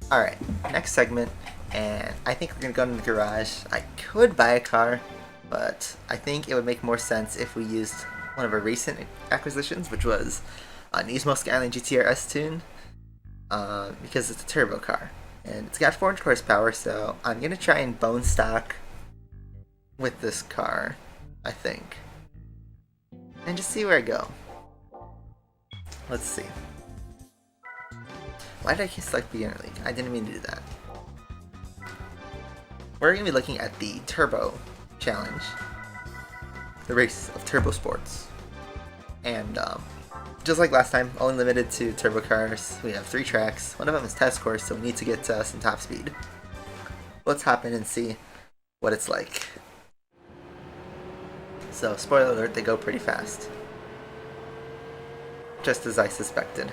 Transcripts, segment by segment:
Alright, next segment, and I think we're gonna go into the garage. I could buy a car, but I think it would make more sense if we used one of our recent acquisitions, which was Nismo Skyline GTR S-Tune, because it's a turbo car. And it's got 400 horsepower, so I'm gonna try and bone stock with this car, I think. And just see where I go. Let's see. Why did I select beginner league? I didn't mean to do that. We're going to be looking at the Turbo Challenge. The race of turbo sports. And just like last time, only limited to turbo cars. We have 3 tracks. One of them is test course, so we need to get some top speed. Let's hop in and see what it's like. So, spoiler alert, they go pretty fast. Just as I suspected.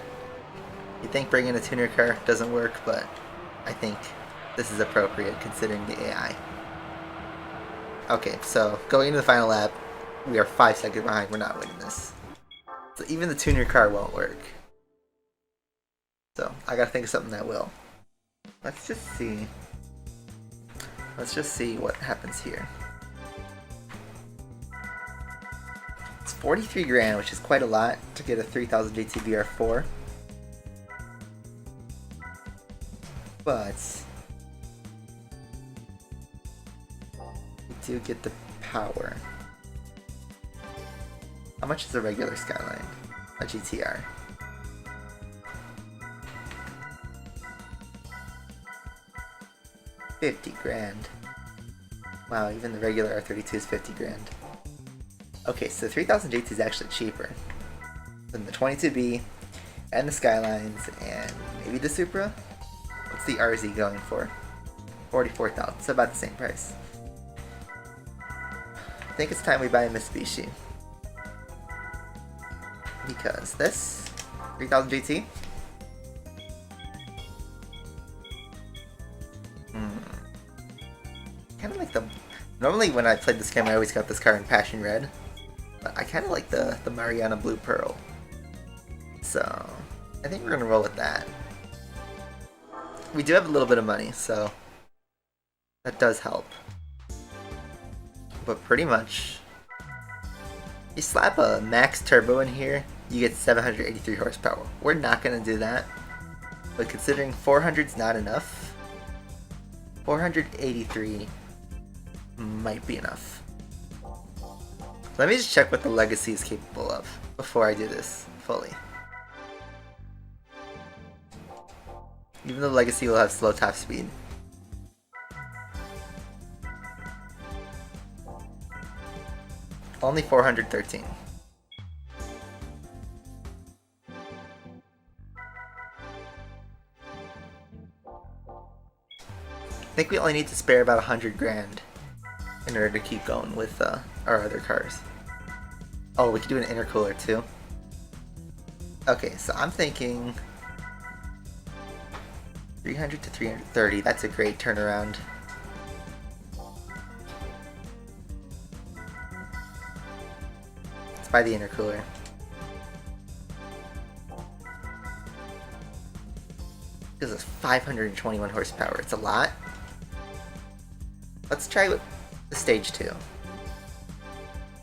You think bringing a tuner car doesn't work, but I think this is appropriate considering the AI. Okay, so going into the final lap, we are 5 seconds behind. We're not winning this. So even the tuner car won't work. So I gotta think of something that will. Let's just see. Let's just see what happens here. It's 43 grand, which is quite a lot to get a 3000 JT VR4. But we do get the power. How much is a regular Skyline? A GTR? $50 grand. Wow, even the regular R32 is 50 grand. Okay, so 3000 JT is actually cheaper than the 22B and the Skylines and maybe the Supra. What's the RZ going for? 44,000, so about the same price. I think it's time we buy a Mitsubishi. Because this 3000 GT kind of like the... Normally when I played this game I always got this car in Passion Red. But I kind of like the Mariana Blue Pearl. So I think we're going to roll with that. We do have a little bit of money, so that does help. But pretty much, you slap a max turbo in here, you get 783 horsepower. We're not going to do that, but considering 400's not enough, 483 might be enough. Let me just check what the Legacy is capable of before I do this fully. Even though Legacy will have slow top speed. Only 413. I think we only need to spare about 100 grand in order to keep going with our other cars. Oh, we could do an intercooler too. Okay, so I'm thinking 300 to 330, that's a great turnaround. Let's buy the intercooler. This is 521 horsepower, it's a lot. Let's try with the stage 2.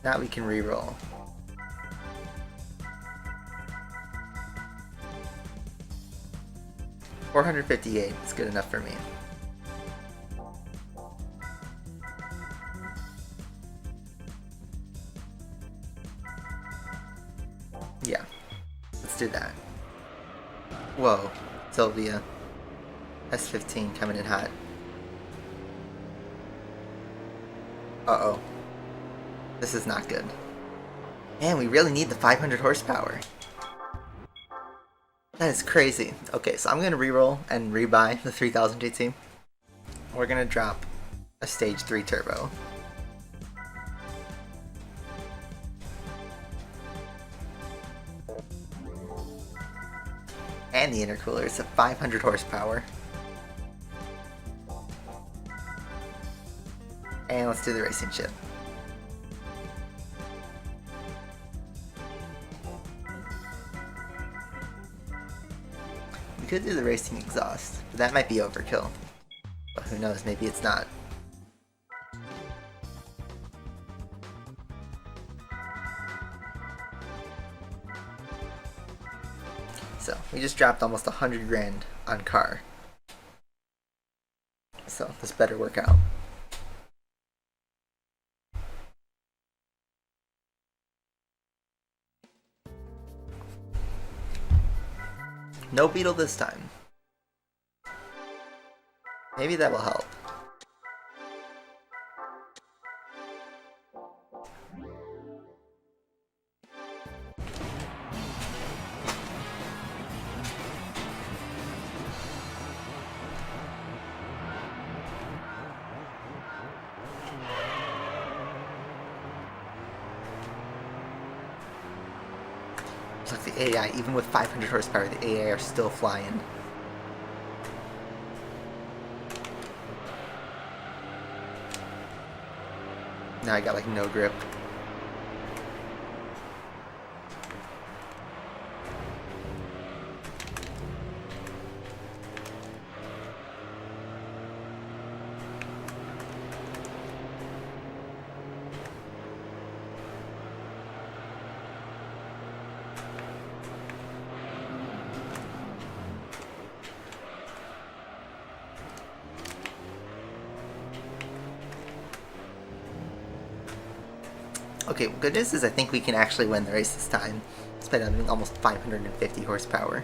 Now we can re-roll. $458 is good enough for me. Yeah, let's do that. Whoa, Sylvia. S15 coming in hot. Uh-oh. This is not good. Man, we really need the 500 horsepower. That is crazy. Okay, so I'm going to reroll and rebuy the 3000 GT. We're going to drop a stage 3 turbo. And the intercooler is at 500 horsepower. And let's do the racing chip. could do the racing exhaust, but that might be overkill. But who knows, maybe it's not. So, we just dropped almost 100 grand on car. So, this better work out. No beetle this time. Maybe that will help. Looks like the AI, even with 500 horsepower, the AI are still flying. Now I got like no grip. Okay, well, good news is I think we can actually win the race this time, despite having almost 550 horsepower.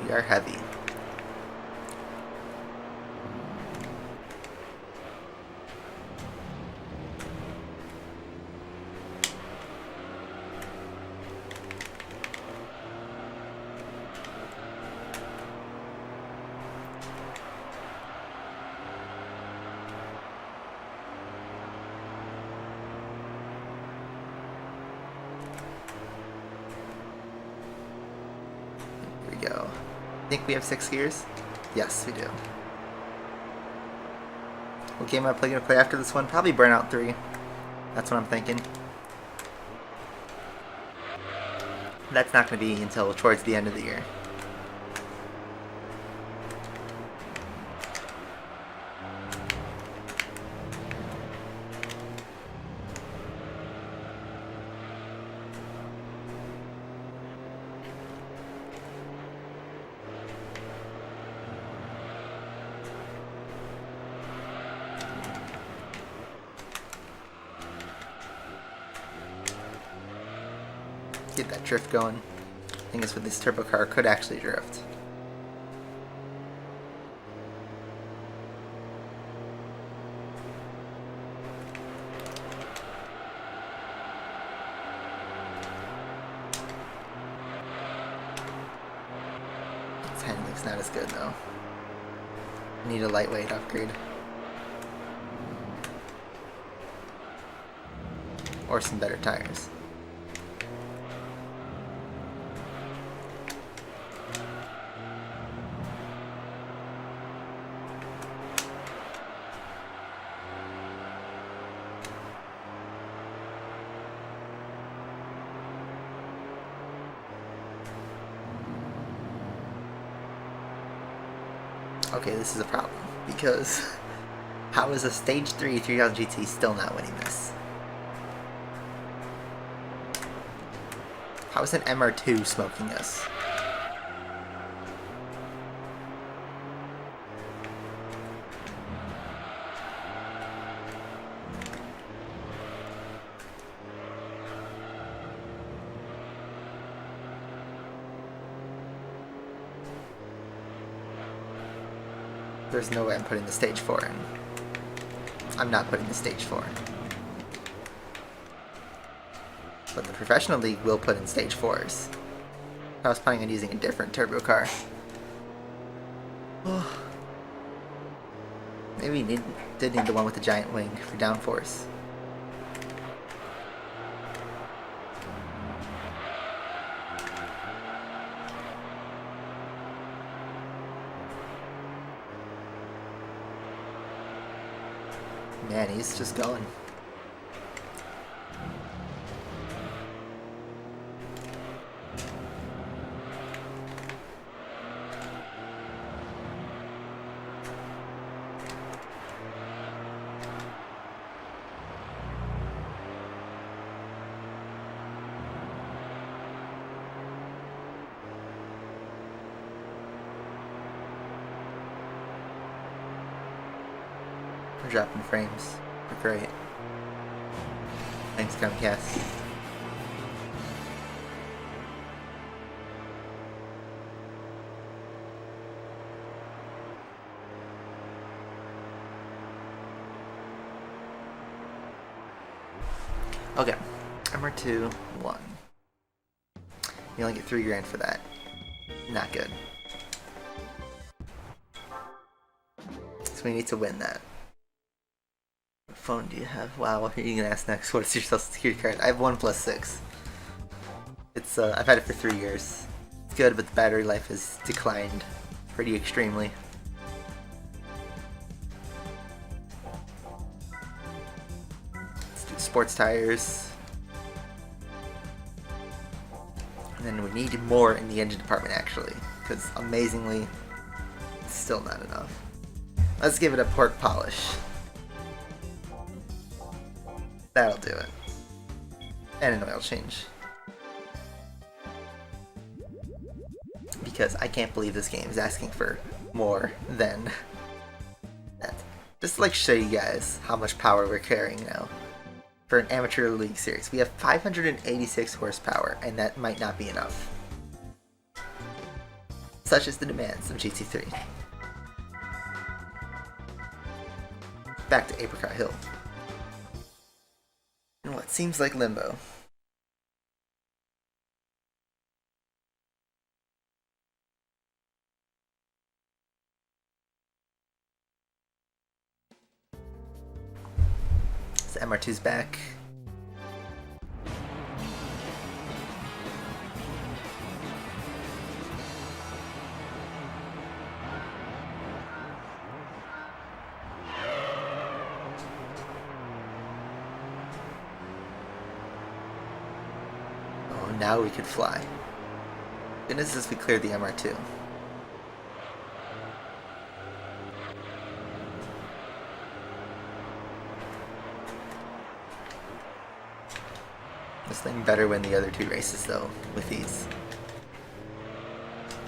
We are heavy. Go. Think we have 6 gears? Yes, we do. What game am I going to play after this one? Probably Burnout 3. That's what I'm thinking. That's not going to be until towards the end of the year. Get that drift going. I think it's with this turbo car could actually drift. Its handling's not as good though. Need a lightweight upgrade. Or some better tires. Okay, this is a problem, because how is a Stage 3 3000 GT still not winning this? How is an MR2 smoking us? There's no way I'm putting the Stage 4 in. I'm not putting the Stage 4 in. But the Professional League will put in Stage 4s. I was planning on using a different turbo car. Maybe we did need the one with the giant wing for downforce. man, he's just going. We're dropping frames. We're great. Thanks, Comcast. Okay, MR2, 1. You only get $3 grand for that. Not good. So we need to win that. What phone do you have? Wow, what are you gonna ask next? What is your social security card? I have OnePlus 6. It's I've had it for 3 years. It's good, but the battery life has declined pretty extremely. Let's do sports tires. And then we need more in the engine department actually, because amazingly, it's still not enough. Let's give it a pork polish. That'll do it. And an oil change. Because I can't believe this game is asking for more than that. Just to like show you guys how much power we're carrying now. For an amateur league series. We have 586 horsepower, and that might not be enough. Such is the demands of GT3. Back to Apricot Hill. In what seems like limbo. So MR2's back. Now we could fly. Goodness, as we cleared the MR2. This thing better win the other 2 races though, with these.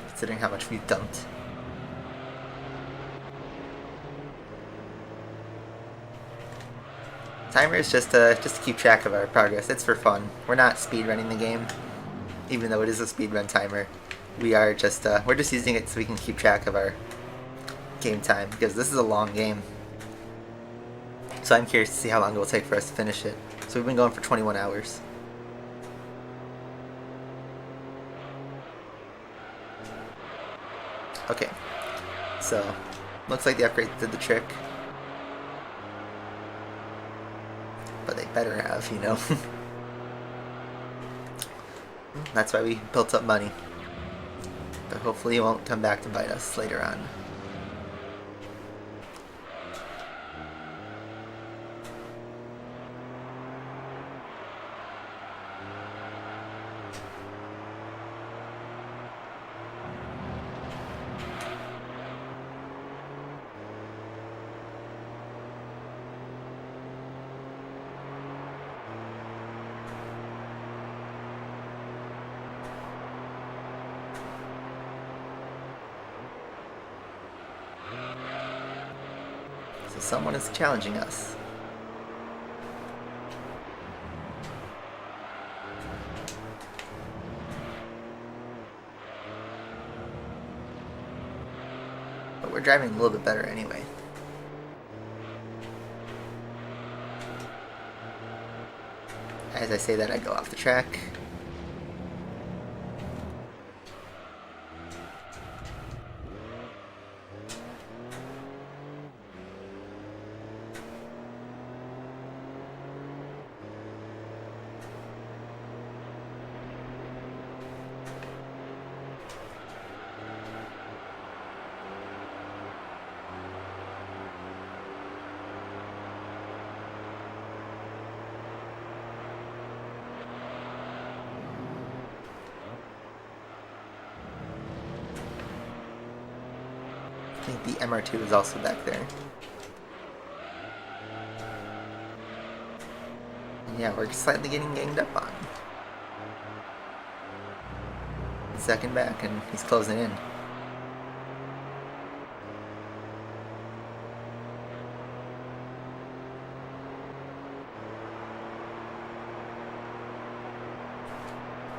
Considering how much we've dumped. Timer is just to keep track of our progress. It's for fun. We're not speedrunning the game, even though it is a speedrun timer. We are just we're just using it so we can keep track of our game time, because this is a long game. So I'm curious to see how long it will take for us to finish it. So we've been going for 21 hours. Okay, so looks like the upgrade did the trick. But they better have, you know. That's why we built up money. But hopefully it won't come back to bite us later on. So someone is challenging us. But we're driving a little bit better anyway. As I say that, I go off the track. think the MR2 is also back there. And yeah, we're slightly getting ganged up on. Second back, and he's closing in.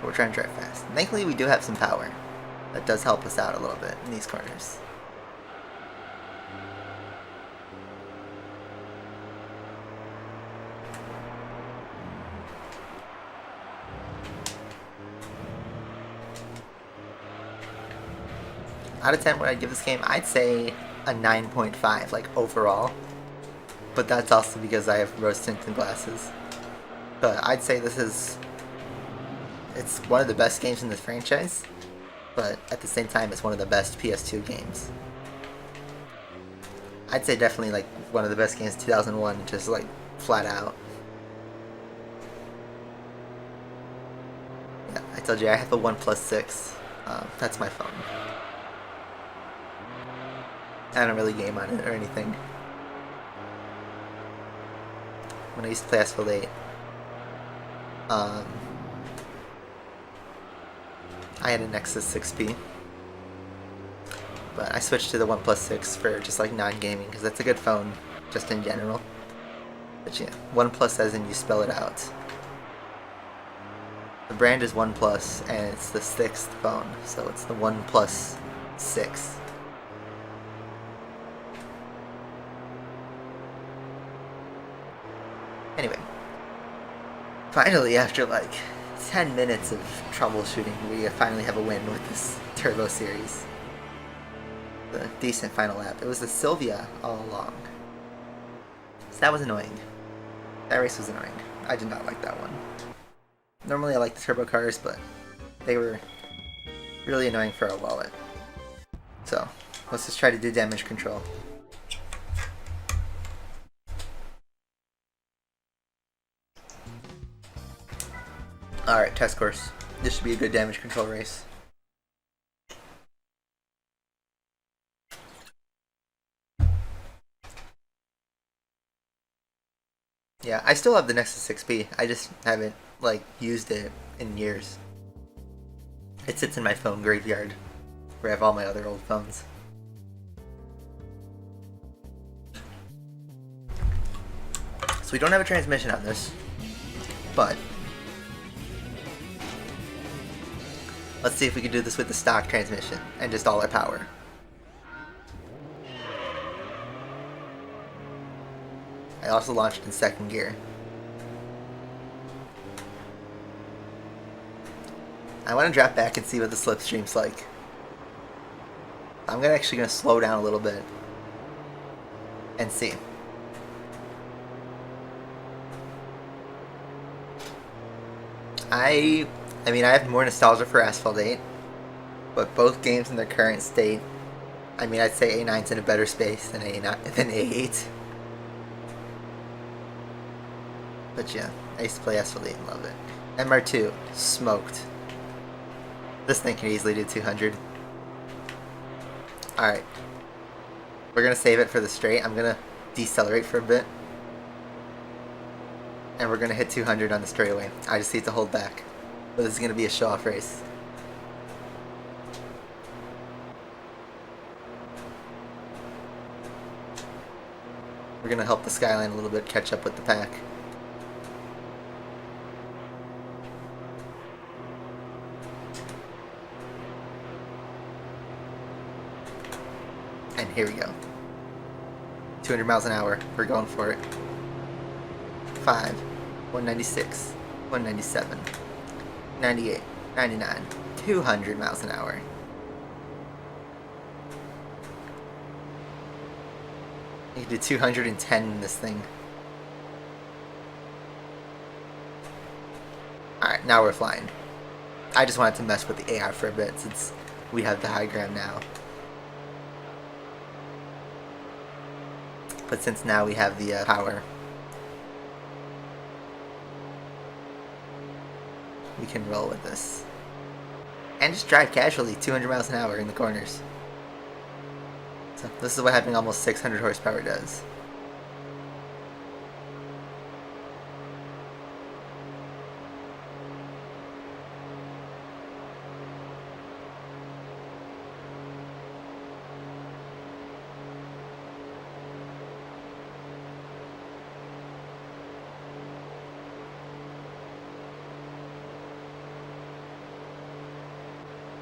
We're trying to drive fast. Thankfully, we do have some power. That does help us out a little bit in these corners. Out of 10, what I'd give this game, I'd say a 9.5, like overall. But that's also because I have rose tinted glasses. But I'd say this is... It's one of the best games in this franchise, but at the same time, it's one of the best PS2 games. I'd say definitely like one of the best games 2001, just like flat out. Yeah, I told you I have a OnePlus 6. That's my phone. I don't really game on it or anything. When I used to play Asphalt 8, I had a Nexus 6P, but I switched to the OnePlus 6 for just like non-gaming because that's a good phone just in general. But yeah, OnePlus as in you spell it out. The brand is OnePlus and it's the 6th phone, so it's the OnePlus 6. Anyway, finally after like 10 minutes of troubleshooting, we finally have a win with this Turbo Series. A decent final lap. It was the Sylvia all along. So that was annoying. That race was annoying. I did not like that one. Normally I like the turbo cars, but they were really annoying for a wallet. So, let's just try to do damage control. Alright, test course. This should be a good damage control race. Yeah, I still have the Nexus 6P. I just haven't, like, used it in years. It sits in my phone graveyard, where I have all my other old phones. So we don't have a transmission on this, but let's see if we can do this with the stock transmission and just all our power. I also launched in second gear. I want to drop back and see what the slipstream's like. I'm actually going to slow down a little bit and see. I mean, I have more nostalgia for Asphalt 8, but both games in their current state, I mean, I'd say A9's in a better space than A8. But yeah, I used to play Asphalt 8 and love it. MR2, smoked. This thing can easily do 200. Alright. We're going to save it for the straight. I'm going to decelerate for a bit. And we're going to hit 200 on the straightaway. I just need to hold back. But this is going to be a show-off race. We're going to help the Skyline a little bit catch up with the pack. And here we go. 200 miles an hour. We're going for it. 5, 196, 197, 98, 99, 200 miles an hour. You can do 210 in this thing. Alright, now we're flying. I just wanted to mess with the AI for a bit since we have the high ground now. But since now we have the power, we can roll with this. And just drive casually, 200 miles an hour in the corners. So this is what having almost 600 horsepower does.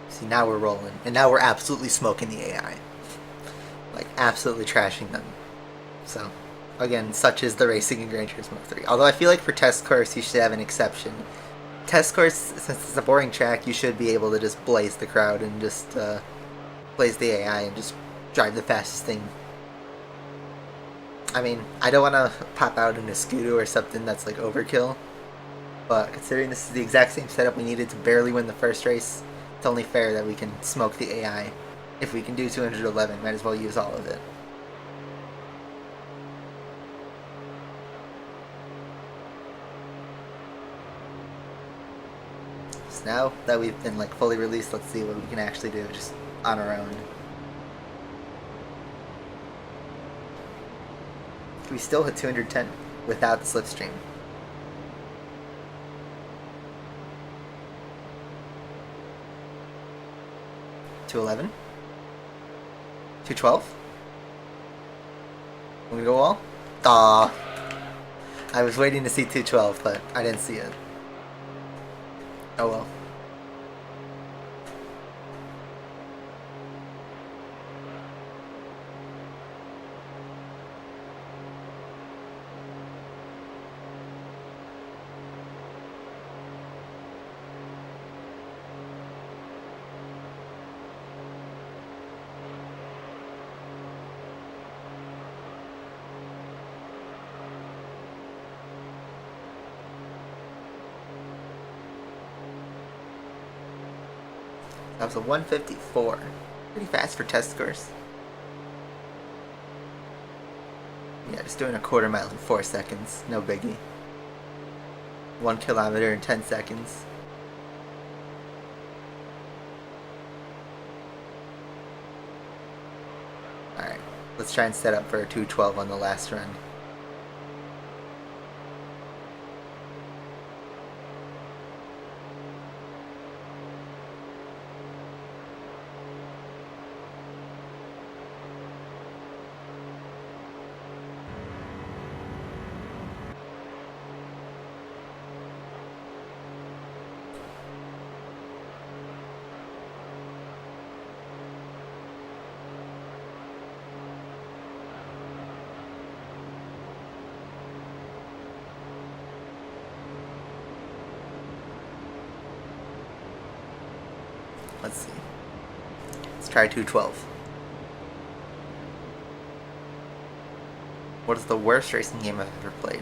See, now we're rolling, and now we're absolutely smoking the AI. Like, absolutely trashing them. So, again, such is the racing in Gran Turismo 3. Although I feel like for test course, you should have an exception. Test course, since it's a boring track, you should be able to just blaze the crowd and just blaze the AI and just drive the fastest thing. I mean, I don't want to pop out in a scooter or something that's like overkill, but considering this is the exact same setup we needed to barely win the first race, it's only fair that we can smoke the AI. If we can do 211, might as well use all of it. So now that we've been like fully released, let's see what we can actually do just on our own. We still hit 210 without the slipstream. 211? 212? I'm gonna go all? Aw. I was waiting to see 212, but I didn't see it. Oh well. That was a 154. Pretty fast for test scores. Yeah, just doing a quarter mile in 4 seconds. No biggie. 1 kilometer in 10 seconds. Alright, let's try and set up for a 212 on the last run. Let's see. Let's try 212. What is the worst racing game I've ever played?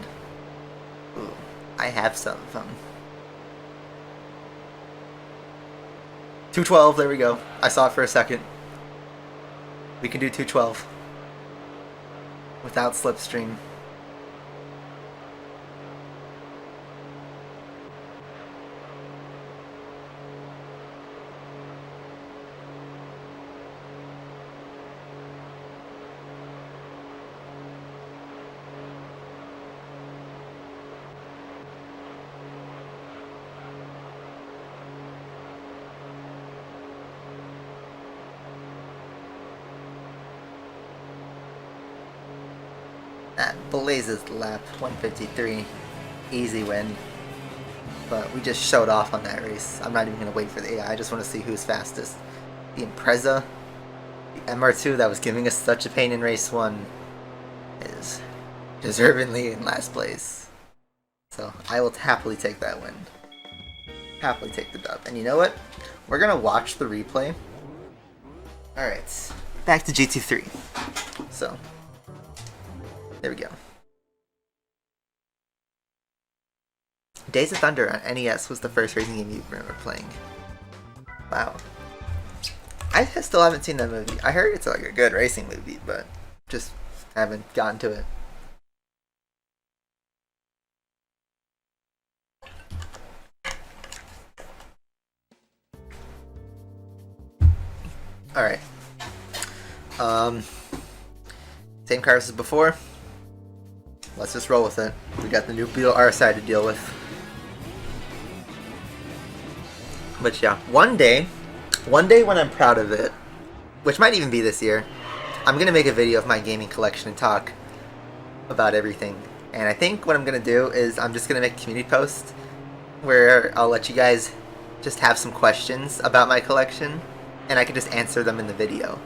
Ooh, I have some of them. 212, there we go. I saw it for a second. We can do 212. Without slipstream. That blazes the lap, 153, easy win. But we just showed off on that race. I'm not even going to wait for the AI, I just want to see who's fastest. The Impreza, the MR2 that was giving us such a pain in race 1, is deservingly in last place. So I will happily take that win. Happily take the dub. And you know what? We're going to watch the replay. Alright, back to GT3. So, there we go. Days of Thunder on NES was the first racing game you remember playing. Wow. I still haven't seen that movie. I heard it's like a good racing movie, but just haven't gotten to it. Alright. Same cars as before. Let's just roll with it. We got the new Beetle RSI to deal with. But yeah, one day when I'm proud of it, which might even be this year, I'm going to make a video of my gaming collection and talk about everything. And I think what I'm going to do is I'm just going to make a community post where I'll let you guys just have some questions about my collection, and I can just answer them in the video.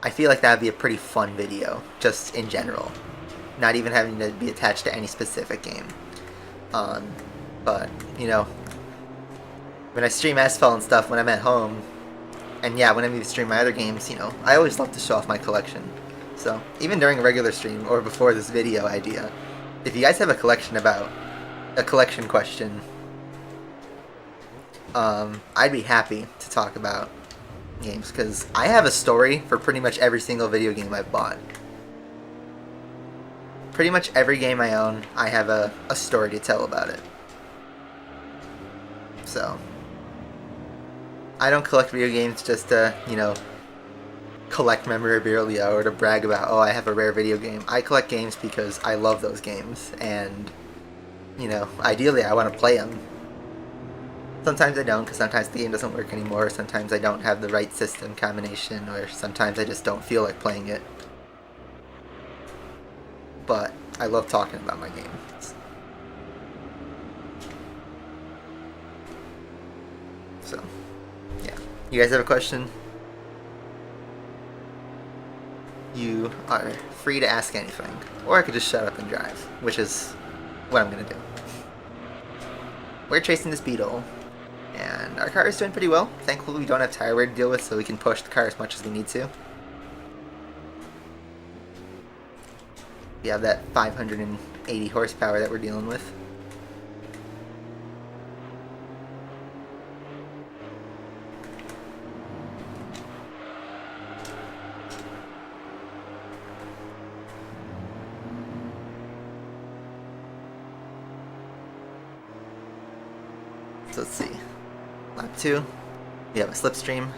I feel like that would be a pretty fun video, just in general. Not even having to be attached to any specific game. But, you know, when I stream Asphalt and stuff when I'm at home, and yeah, when I even stream my other games, you know, I always love to show off my collection. So, even during a regular stream, or before this video idea, if you guys have a collection question, I'd be happy to talk about games, because I have a story for pretty much every single video game I've bought. Pretty much every game I own, I have a story to tell about it. So, I don't collect video games just to, you know, collect memorabilia or to brag about, oh, I have a rare video game. I collect games because I love those games, and, you know, ideally I want to play them. Sometimes I don't, because sometimes the game doesn't work anymore, sometimes I don't have the right system combination, or sometimes I just don't feel like playing it. But I love talking about my games. So, yeah. You guys have a question? You are free to ask anything. Or I could just shut up and drive, which is what I'm going to do. We're chasing this beetle, and our car is doing pretty well. Thankfully we don't have tire wear to deal with, so we can push the car as much as we need to. We have that 580 horsepower that we're dealing with. So let's see. Lap 2. We have a slipstream.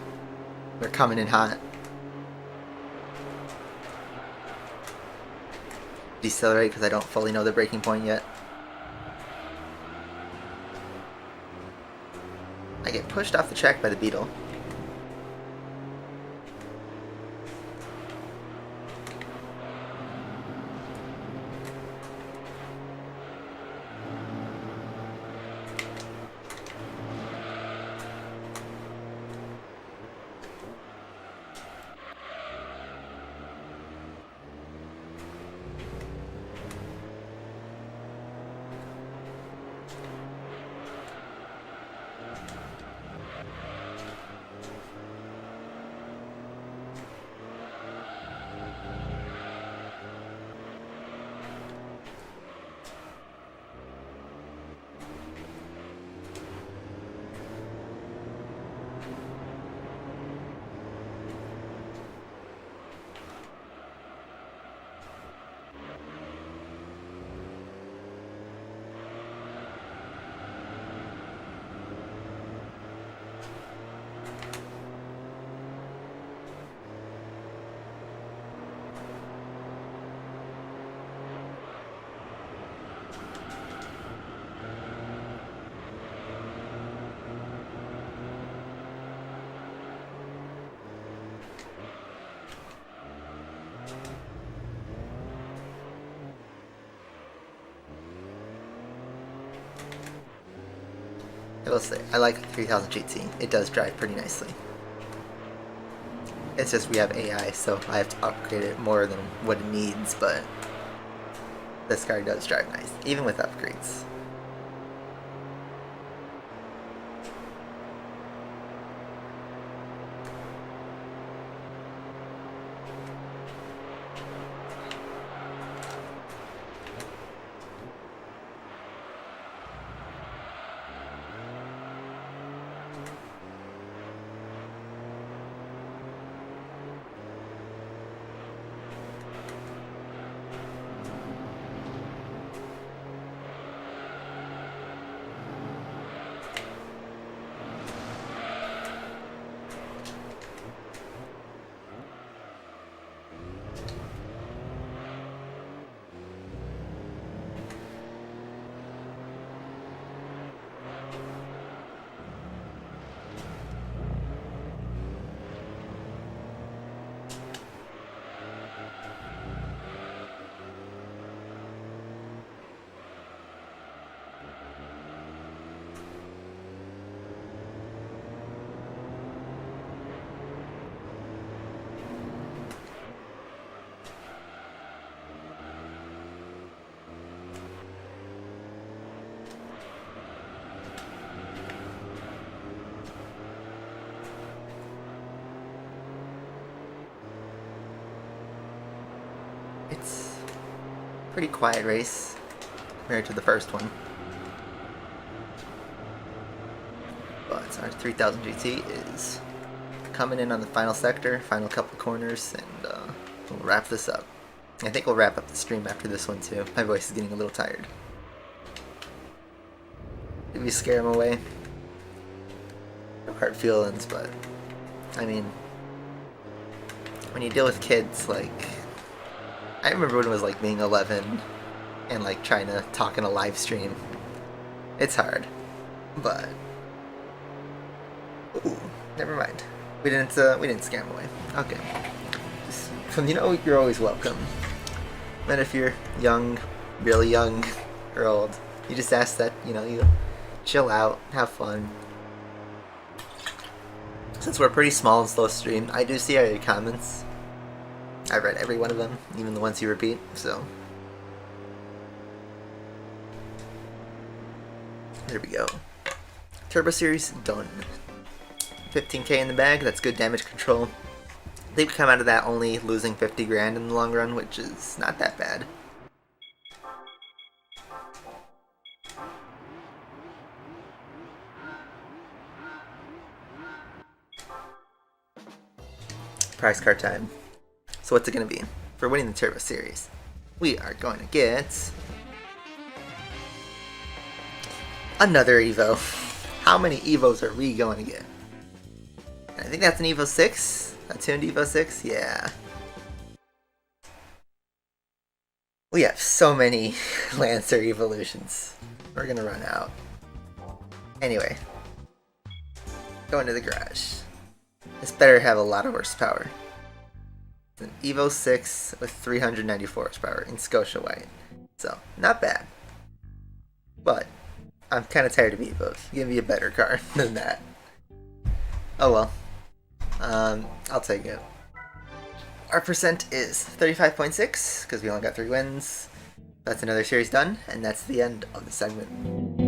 We're coming in hot. Decelerate because I don't fully know the braking point yet. I get pushed off the track by the beetle. I will say, I like 3000 GT. It does drive pretty nicely. It's just we have AI, so I have to upgrade it more than what it needs, but this car does drive nice, even with upgrades. it's a pretty quiet race compared to the first one. But our 3000 GT is coming in on the final sector, final couple corners, and we'll wrap this up. I think we'll wrap up the stream after this one too. My voice is getting a little tired. Did we scare him away? No hard feelings, but I mean, when you deal with kids, like, I remember when it was like being 11 and like trying to talk in a live stream. It's hard, but ooh, never mind. We didn't scare him away. Okay. Just, you know, you're always welcome. And if you're young, really young, or old, you just ask that, you know, you chill out, have fun. Since we're a pretty small and slow stream, I do see all your comments. I read every one of them, even the ones you repeat, so. There we go. Turbo Series done. 15k in the bag, that's good damage control. They've come out of that only losing 50 grand in the long run, which is not that bad. Prize card time. So what's it going to be? For winning the Turbo Series, we are going to get another Evo. How many Evos are we going to get? I think that's an Evo 6? A tuned Evo 6? Yeah. We have so many Lancer evolutions. We're gonna run out. Anyway. Going to the garage. This better have a lot of horsepower. It's an Evo 6 with 394 horsepower in Scotia White. So, not bad. But, I'm kind of tired of Evos. Give me a better car than that. Oh well. I'll take it. Our percent is 35.6, because we only got 3 wins. That's another series done, and that's the end of the segment.